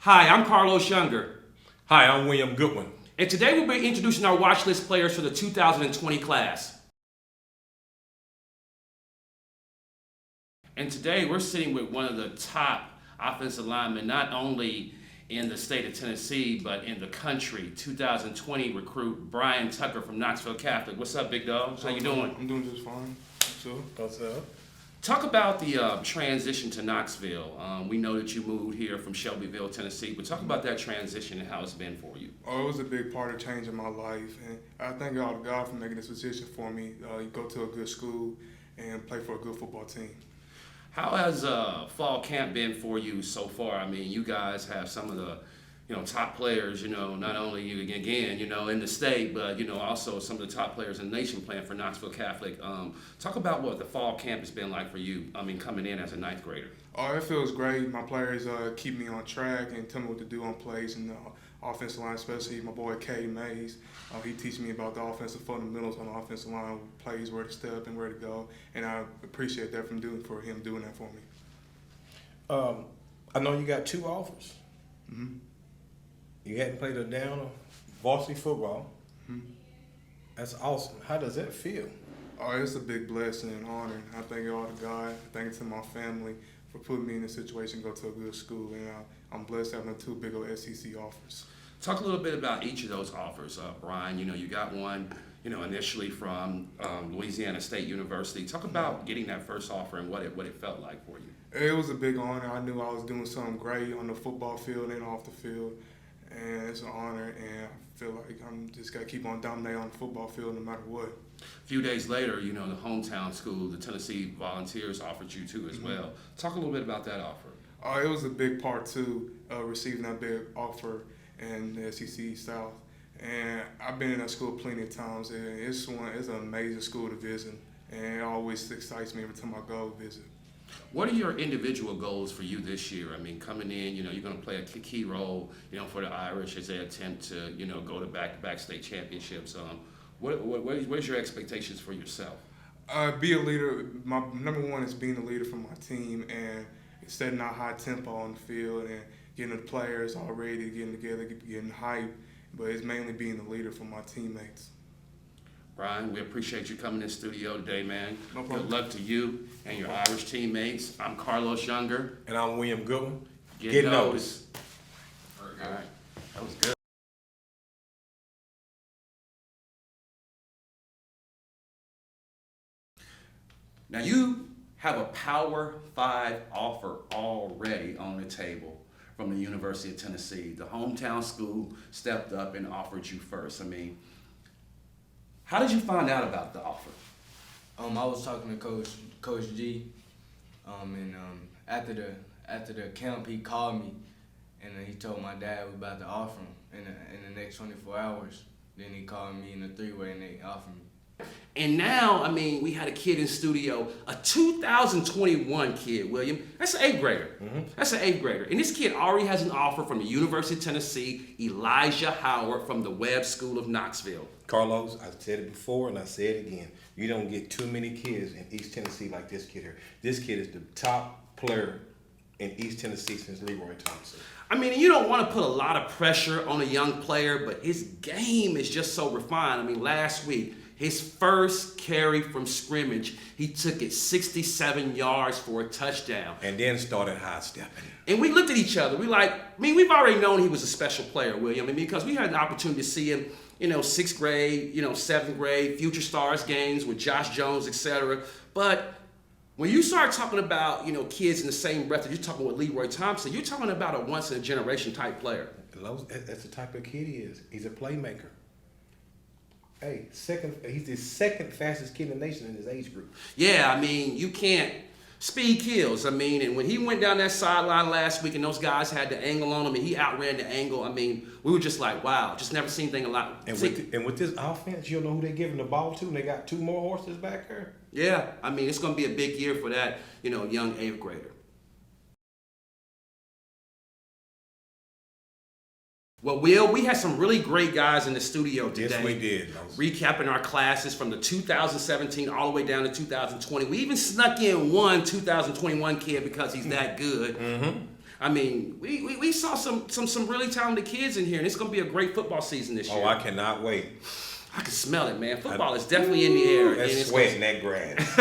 Hi, I'm Carlos Younger, Hi, I'm William Goodwin. and today we'll be introducing our watch list players for the 2020 class. And today we're sitting with one of the top offensive linemen, not only in the state of Tennessee, but in the country. 2020 recruit Brian Tucker from Knoxville Catholic. What's up, big dog? How you doing? I'm doing just fine. Sure. What's up? Talk about the transition to Knoxville. We know that you moved here from Shelbyville, Tennessee, but talk about that transition and how it's been for you. Oh, it was a big part of changing my life, and I thank God for making this decision for me. You go to a good school and play for a good football team. How has fall camp been for you so far? I mean, you guys have some of the, top players, not only you again, in the state, but, also some of the top players in the nation playing for Knoxville Catholic. Talk about what the fall camp has been like for you, coming in as a ninth grader. Oh, it feels great. My players keep me on track and tell me what to do on plays and offensive line, especially my boy Kay Mays. He teaches me about the offensive fundamentals on the offensive line, plays, where to step and where to go, and I appreciate that for him doing that for me. I know you got two offers. Mm-hmm. You hadn't played a down of varsity football. Mm-hmm. That's awesome. How does that feel? Oh, it's a big blessing and honor. I thank God to God. I thank it to my family for putting me in this situation to go to a good school. And I'm blessed having two big old SEC offers. Talk a little bit about each of those offers, Brian. You got one, initially from Louisiana State University. Talk about getting that first offer and what it felt like for you. It was a big honor. I knew I was doing something great on the football field and off the field. And it's an honor, and I feel like I'm just got to keep on dominating on the football field no matter what. A few days later, the hometown school, the Tennessee Volunteers, offered you too as well. Talk a little bit about that offer. It was a big part too, receiving that big offer in the SEC South. And I've been in that school plenty of times, and it's an amazing school to visit, and it always excites me every time I go visit. What are your individual goals for you this year? Coming in, you're going to play a key role, for the Irish as they attempt to, go to back-to-back state championships. What is your expectations for yourself? Be a leader. My number one is being a leader for my team and setting a high tempo on the field and getting the players all ready, getting together, getting hyped. But it's mainly being the leader for my teammates. Brian, we appreciate you coming in the studio today, man. No problem. Good luck to you and your Irish teammates. I'm Carlos Younger. And I'm William Goodwin. Get noticed. All right. That was good. Now you have a Power 5 offer already on the table from the University of Tennessee. The hometown school stepped up and offered you first. How did you find out about the offer? I was talking to Coach G, and after the camp, he called me, and he told my dad we about to offer him in the next 24 hours. Then he called me in a three-way, and they offered me. And now, we had a kid in studio, a 2021 kid, William. That's an eighth grader. Mm-hmm. That's an eighth grader. And this kid already has an offer from the University of Tennessee, Elijah Howard from the Webb School of Knoxville. Carlos, I said it before and I say it again. You don't get too many kids in East Tennessee like this kid here. This kid is the top player in East Tennessee since Leroy Thompson. You don't want to put a lot of pressure on a young player, but his game is just so refined. Last week, his first carry from scrimmage, he took it 67 yards for a touchdown. And then started high stepping. And we looked at each other. We've already known he was a special player, William. Because we had the opportunity to see him, sixth grade, seventh grade, Future Stars games with Josh Jones, etc. But when you start talking about, kids in the same breath that you're talking with Leroy Thompson, you're talking about a once-in-a-generation type player. That's the type of kid he is. He's a playmaker. Hey, he's the second fastest kid in the nation in his age group. Yeah, you can't. Speed kills. And when he went down that sideline last week and those guys had the angle on him and he outran the angle, we were just like, wow, just never seen anything a lot. And with this offense, you don't know who they're giving the ball to, and they got two more horses back there. Yeah, it's going to be a big year for that, young eighth grader. Well, Will, we had some really great guys in the studio today. Yes, we did. Recapping our classes from the 2017 all the way down to 2020. We even snuck in one 2021 kid because he's that good. Mm-hmm. I mean, we saw some really talented kids in here, and it's going to be a great football season this year. Oh, I cannot wait. I can smell it, man. Football is definitely in the air. and That's it's sweating that grass.